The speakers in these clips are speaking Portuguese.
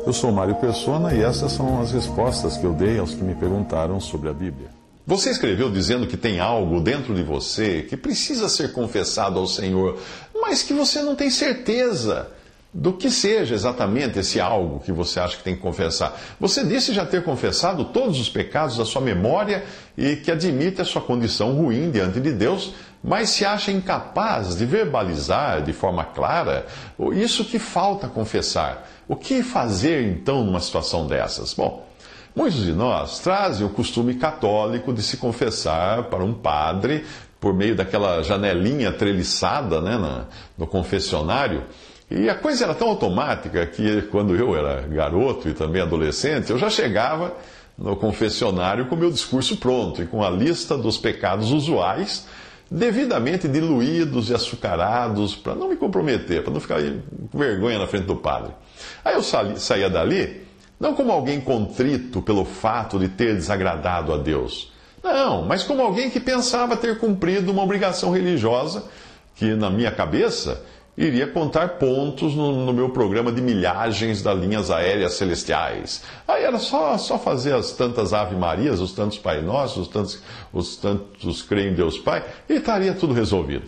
Eu sou Mário Persona e essas são as respostas que eu dei aos que me perguntaram sobre a Bíblia. Você escreveu dizendo que tem algo dentro de você que precisa ser confessado ao Senhor, mas que você não tem certeza do que seja exatamente esse algo que você acha que tem que confessar. Você disse já ter confessado todos os pecados da sua memória e que admite a sua condição ruim diante de Deus, mas se acha incapaz de verbalizar de forma clara isso que falta confessar. O que fazer então numa situação dessas? Bom, muitos de nós trazem o costume católico de se confessar para um padre por meio daquela janelinha treliçada, né, no confessionário. E a coisa era tão automática que quando eu era garoto e também adolescente, eu já chegava no confessionário com o meu discurso pronto e com a lista dos pecados usuais, devidamente diluídos e açucarados, para não me comprometer, para não ficar com vergonha na frente do padre. Aí eu saía dali, não como alguém contrito pelo fato de ter desagradado a Deus. Não, mas como alguém que pensava ter cumprido uma obrigação religiosa que, na minha cabeça, iria contar pontos no meu programa de milhagens das linhas aéreas celestiais. Aí era só fazer as tantas Ave Marias, os tantos Pai Nossos, os tantos Creio em Deus Pai, e estaria tudo resolvido.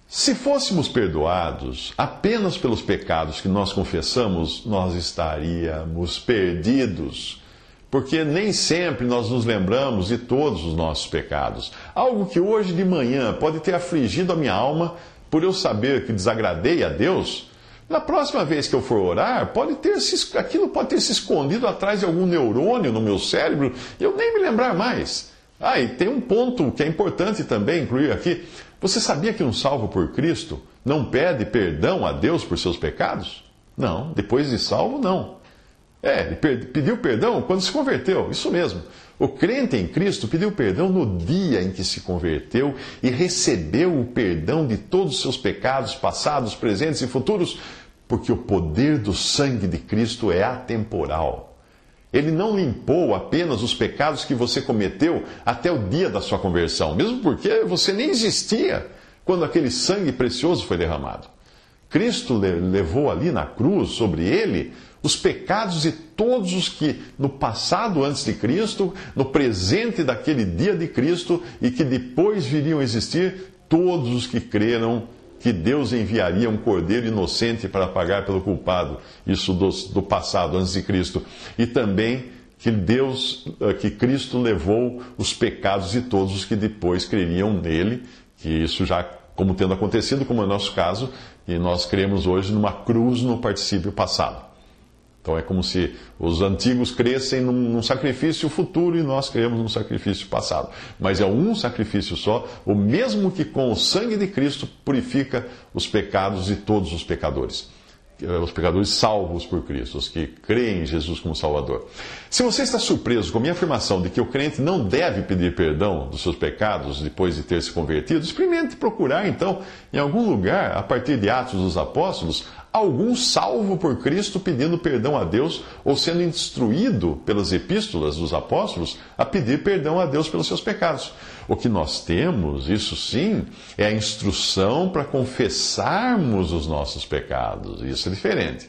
Se fôssemos perdoados apenas pelos pecados que nós confessamos, nós estaríamos perdidos. Porque nem sempre nós nos lembramos de todos os nossos pecados. Algo que hoje de manhã pode ter afligido a minha alma, por eu saber que desagradei a Deus, na próxima vez que eu for orar, aquilo pode ter se escondido atrás de algum neurônio no meu cérebro e eu nem me lembrar mais. E tem um ponto que é importante também incluir aqui. Você sabia que um salvo por Cristo não pede perdão a Deus por seus pecados? Não, depois de salvo, não. Ele pediu perdão quando se converteu, isso mesmo. O crente em Cristo pediu perdão no dia em que se converteu e recebeu o perdão de todos os seus pecados, passados, presentes e futuros, porque o poder do sangue de Cristo é atemporal. Ele não limpou apenas os pecados que você cometeu até o dia da sua conversão, mesmo porque você nem existia quando aquele sangue precioso foi derramado. Cristo levou ali na cruz, sobre ele, os pecados de todos os que no passado antes de Cristo, no presente daquele dia de Cristo e que depois viriam a existir, todos os que creram que Deus enviaria um cordeiro inocente para pagar pelo culpado, isso do passado antes de Cristo, e também que Cristo levou os pecados de todos os que depois creriam nele, que isso já como tendo acontecido, como é o nosso caso, e nós cremos hoje numa cruz no particípio passado. Então é como se os antigos crescem num sacrifício futuro e nós cremos num sacrifício passado. Mas é um sacrifício só, o mesmo que com o sangue de Cristo purifica os pecados de todos os pecadores. Os pecadores salvos por Cristo, os que creem em Jesus como Salvador. Se você está surpreso com a minha afirmação de que o crente não deve pedir perdão dos seus pecados depois de ter se convertido, experimente procurar então, em algum lugar, a partir de Atos dos Apóstolos, algum salvo por Cristo pedindo perdão a Deus ou sendo instruído pelas epístolas dos apóstolos a pedir perdão a Deus pelos seus pecados. O que nós temos, isso sim, é a instrução para confessarmos os nossos pecados. Isso é diferente.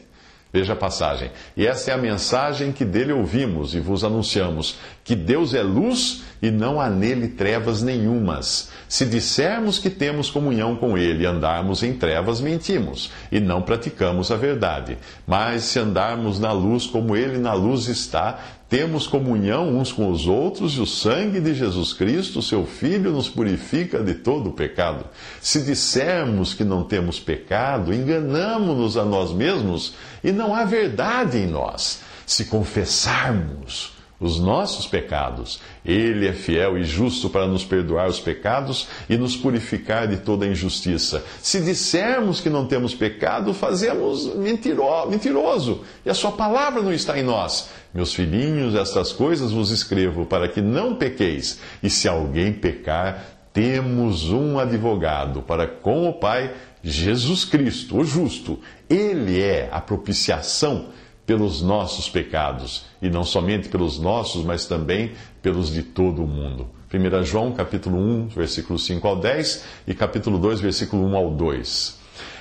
Veja a passagem. E essa é a mensagem que dele ouvimos e vos anunciamos, que Deus é luz e não há nele trevas nenhumas. Se dissermos que temos comunhão com ele e andarmos em trevas, mentimos e não praticamos a verdade. Mas se andarmos na luz como ele na luz está, temos comunhão uns com os outros e o sangue de Jesus Cristo, seu Filho, nos purifica de todo o pecado. Se dissermos que não temos pecado, enganamo-nos a nós mesmos e não há verdade em nós. Se confessarmos os nossos pecados, ele é fiel e justo para nos perdoar os pecados e nos purificar de toda injustiça. Se dissermos que não temos pecado, fazemos mentiroso, e a sua palavra não está em nós. Meus filhinhos, estas coisas vos escrevo para que não pequeis. E se alguém pecar, temos um advogado para com o Pai, Jesus Cristo, o justo. Ele é a propiciação pelos nossos pecados, e não somente pelos nossos, mas também pelos de todo o mundo. 1 João, capítulo 1, versículo 5 ao 10, e capítulo 2, versículo 1 ao 2.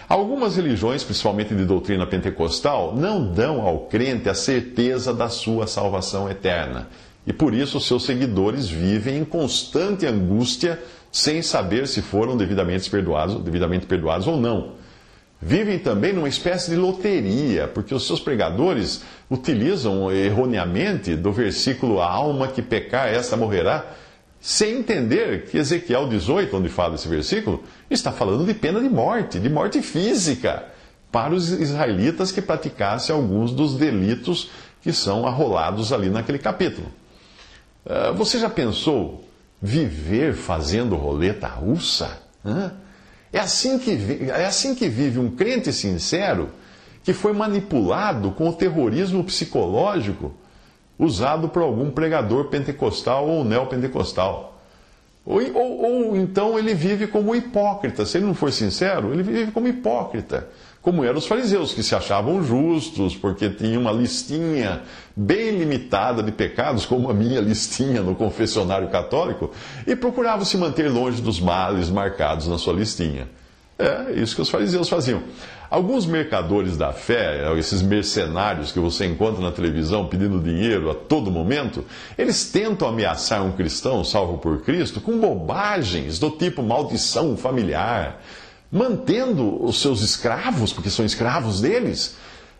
Algumas religiões, principalmente de doutrina pentecostal, não dão ao crente a certeza da sua salvação eterna. E por isso os seus seguidores vivem em constante angústia, sem saber se foram devidamente perdoados ou não. Vivem também numa espécie de loteria, porque os seus pregadores utilizam erroneamente do versículo "a alma que pecar, essa morrerá", sem entender que Ezequiel 18, onde fala esse versículo, está falando de pena de morte física, para os israelitas que praticassem alguns dos delitos que são arrolados ali naquele capítulo. Você já pensou viver fazendo roleta russa? É assim que vive um crente sincero que foi manipulado com o terrorismo psicológico usado por algum pregador pentecostal ou neopentecostal. Ou então ele vive como hipócrita. Se ele não for sincero, ele vive como hipócrita. Como eram os fariseus, que se achavam justos, porque tinham uma listinha bem limitada de pecados, como a minha listinha no confessionário católico, e procuravam se manter longe dos males marcados na sua listinha. É isso que os fariseus faziam. Alguns mercadores da fé, esses mercenários que você encontra na televisão pedindo dinheiro a todo momento, eles tentam ameaçar um cristão salvo por Cristo com bobagens do tipo maldição familiar, mantendo os seus escravos, porque são escravos deles,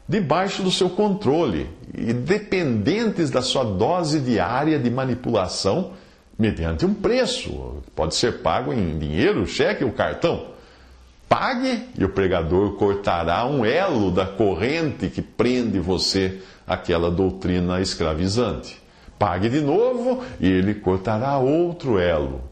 debaixo do seu controle e dependentes da sua dose diária de manipulação mediante um preço. Pode ser pago em dinheiro, cheque ou cartão. Pague e o pregador cortará um elo da corrente que prende você àquela doutrina escravizante. Pague de novo e ele cortará outro elo.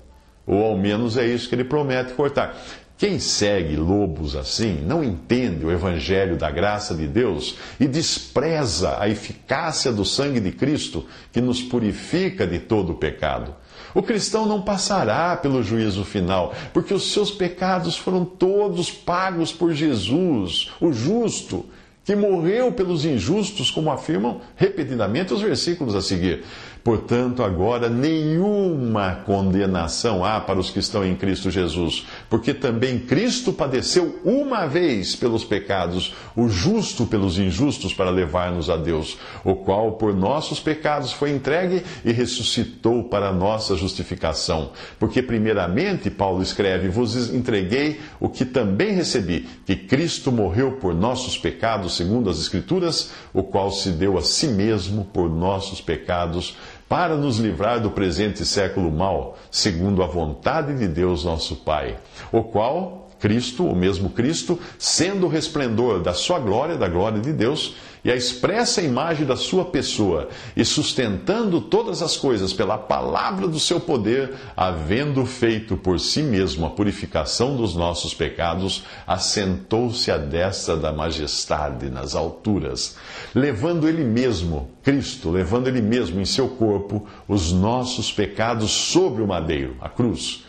Ou ao menos é isso que ele promete cortar. Quem segue lobos assim não entende o evangelho da graça de Deus e despreza a eficácia do sangue de Cristo que nos purifica de todo o pecado. O cristão não passará pelo juízo final, porque os seus pecados foram todos pagos por Jesus, o justo, que morreu pelos injustos, como afirmam repetidamente os versículos a seguir. Portanto, agora nenhuma condenação há para os que estão em Cristo Jesus, porque também Cristo padeceu uma vez pelos pecados, o justo pelos injustos, para levar-nos a Deus, o qual por nossos pecados foi entregue e ressuscitou para a nossa justificação. Porque primeiramente, Paulo escreve, vos entreguei o que também recebi, que Cristo morreu por nossos pecados, segundo as Escrituras, o qual se deu a si mesmo por nossos pecados, para nos livrar do presente século mau, segundo a vontade de Deus nosso Pai, o qual, Cristo, o mesmo Cristo, sendo o resplendor da sua glória, da glória de Deus, e a expressa imagem da sua pessoa, e sustentando todas as coisas pela palavra do seu poder, havendo feito por si mesmo a purificação dos nossos pecados, assentou-se à destra da majestade nas alturas, levando ele mesmo, Cristo, levando ele mesmo em seu corpo os nossos pecados sobre o madeiro, a cruz,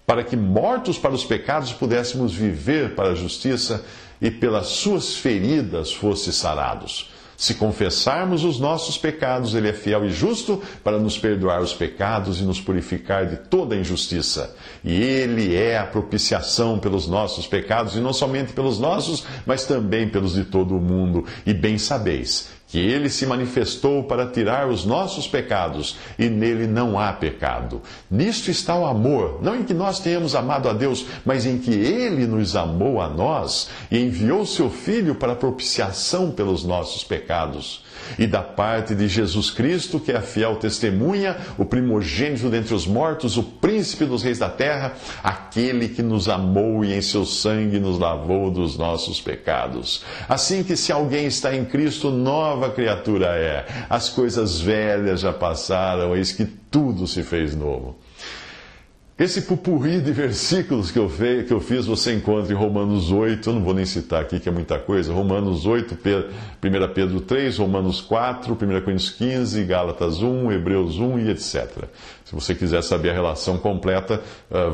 para que, mortos para os pecados, pudéssemos viver para a justiça, e pelas suas feridas fosse sarados. Se confessarmos os nossos pecados, Ele é fiel e justo para nos perdoar os pecados e nos purificar de toda injustiça. E Ele é a propiciação pelos nossos pecados, e não somente pelos nossos, mas também pelos de todo o mundo. E bem sabeis que Ele se manifestou para tirar os nossos pecados, e nele não há pecado. Nisto está o amor, não em que nós tenhamos amado a Deus, mas em que Ele nos amou a nós, e enviou seu Filho para propiciação pelos nossos pecados. E da parte de Jesus Cristo, que é a fiel testemunha, o primogênito dentre os mortos, o príncipe dos reis da terra, aquele que nos amou e em seu sangue nos lavou dos nossos pecados. Assim que se alguém está em Cristo, nova criatura é. As coisas velhas já passaram, eis que tudo se fez novo. Esse pupurri de versículos que eu fiz, você encontra em Romanos 8, eu não vou nem citar aqui, que é muita coisa, Romanos 8, 1 Pedro 3, Romanos 4, 1 Coríntios 15, Gálatas 1, Hebreus 1 e etc. Se você quiser saber a relação completa,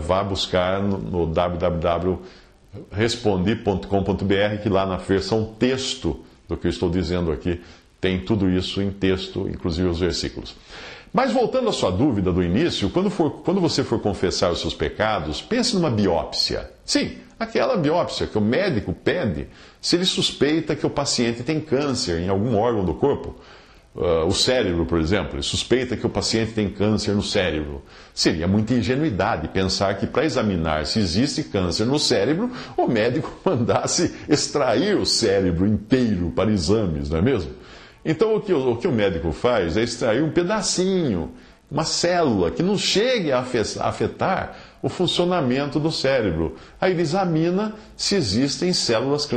vá buscar no www.respondi.com.br, que lá na versão texto do que eu estou dizendo aqui, tem tudo isso em texto, inclusive os versículos. Mas voltando à sua dúvida do início, quando você for confessar os seus pecados, pense numa biópsia. Sim, Aquela biópsia que o médico pede se ele suspeita que o paciente tem câncer em algum órgão do corpo. O cérebro, por exemplo, ele suspeita que o paciente tem câncer no cérebro. Seria muita ingenuidade pensar que para examinar se existe câncer no cérebro, o médico mandasse extrair o cérebro inteiro para exames, não é mesmo? Então o que o médico faz é extrair um pedacinho, uma célula que não chegue a afetar o funcionamento do cérebro. Aí ele examina se existem células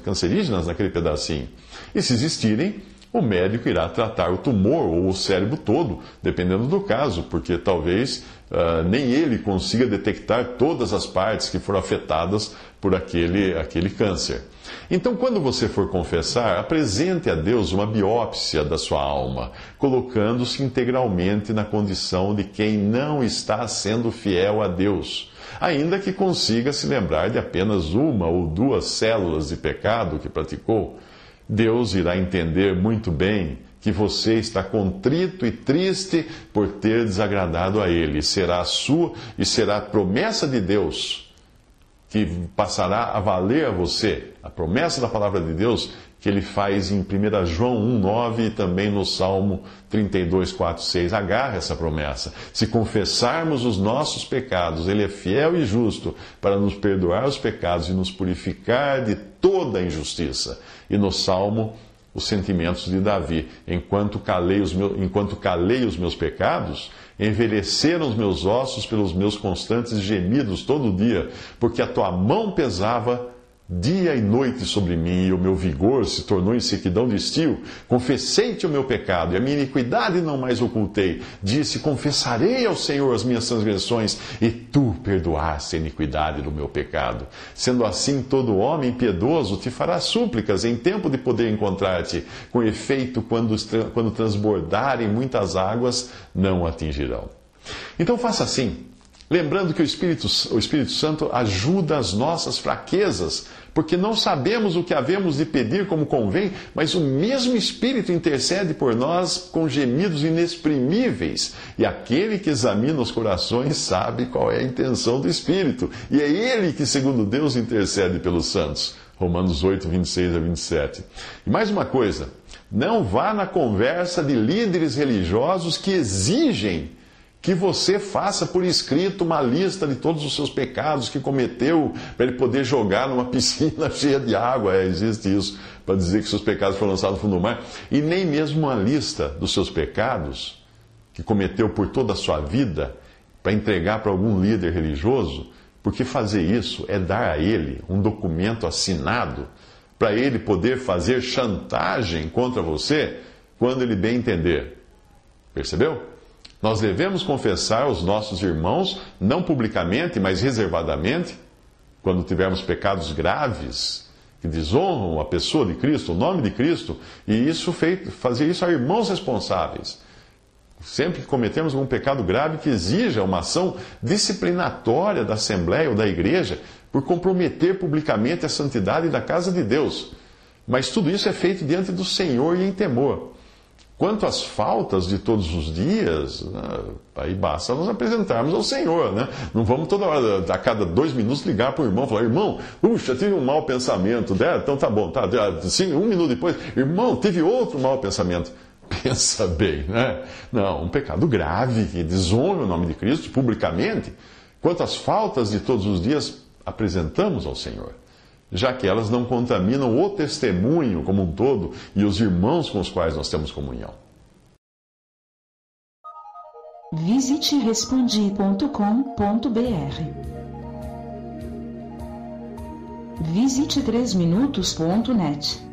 cancerígenas naquele pedacinho. E se existirem, o médico irá tratar o tumor ou o cérebro todo, dependendo do caso, porque talvez nem ele consiga detectar todas as partes que foram afetadas por aquele câncer. Então, quando você for confessar, apresente a Deus uma biópsia da sua alma, colocando-se integralmente na condição de quem não está sendo fiel a Deus, ainda que consiga se lembrar de apenas uma ou duas células de pecado que praticou. Deus irá entender muito bem que você está contrito e triste por ter desagradado a Ele. Será a promessa de Deus que passará a valer a você, a promessa da palavra de Deus que Ele faz em 1 João 1,9 e também no Salmo 32, 4, 6. Agarra essa promessa. Se confessarmos os nossos pecados, Ele é fiel e justo para nos perdoar os pecados e nos purificar de toda a injustiça. E no Salmo, os sentimentos de Davi. Enquanto calei os meus pecados, envelheceram os meus ossos pelos meus constantes gemidos todo dia, porque a tua mão pesava dia e noite sobre mim, e o meu vigor se tornou em sequidão de estio. Confessei-te o meu pecado, e a minha iniquidade não mais ocultei. Disse, confessarei ao Senhor as minhas transgressões, e tu perdoaste a iniquidade do meu pecado. Sendo assim, todo homem piedoso te fará súplicas em tempo de poder encontrar-te. Com efeito, quando transbordarem muitas águas, não atingirão. Então faça assim, lembrando que o Espírito Santo ajuda as nossas fraquezas, porque não sabemos o que havemos de pedir como convém, mas o mesmo Espírito intercede por nós com gemidos inexprimíveis. E aquele que examina os corações sabe qual é a intenção do Espírito. E é Ele que, segundo Deus, intercede pelos santos. Romanos 8, 26 a 27. E mais uma coisa, não vá na conversa de líderes religiosos que exigem que você faça por escrito uma lista de todos os seus pecados que cometeu, para ele poder jogar numa piscina cheia de água. Existe isso, para dizer que seus pecados foram lançados no fundo do mar. E nem mesmo uma lista dos seus pecados, que cometeu por toda a sua vida, para entregar para algum líder religioso, porque fazer isso é dar a ele um documento assinado, para ele poder fazer chantagem contra você, quando ele bem entender. Percebeu? Nós devemos confessar aos nossos irmãos, não publicamente, mas reservadamente, quando tivermos pecados graves, que desonram a pessoa de Cristo, o nome de Cristo, e fazer isso a irmãos responsáveis. Sempre que cometemos algum pecado grave que exija uma ação disciplinatória da Assembleia ou da Igreja, por comprometer publicamente a santidade da casa de Deus. Mas tudo isso é feito diante do Senhor e em temor. Quanto às faltas de todos os dias, aí basta nos apresentarmos ao Senhor, né? Não vamos toda hora, a cada 2 minutos, ligar para o irmão e falar, irmão, puxa, tive um mau pensamento. Então tá bom, tá, assim, 1 minuto depois, irmão, tive outro mau pensamento. Pensa bem, né? Não, um pecado grave, que desonra o nome de Cristo publicamente. Quanto às faltas de todos os dias, apresentamos ao Senhor, já que elas não contaminam o testemunho como um todo e os irmãos com os quais nós temos comunhão. Visite respondi.com.br. Visite 3minutos.net.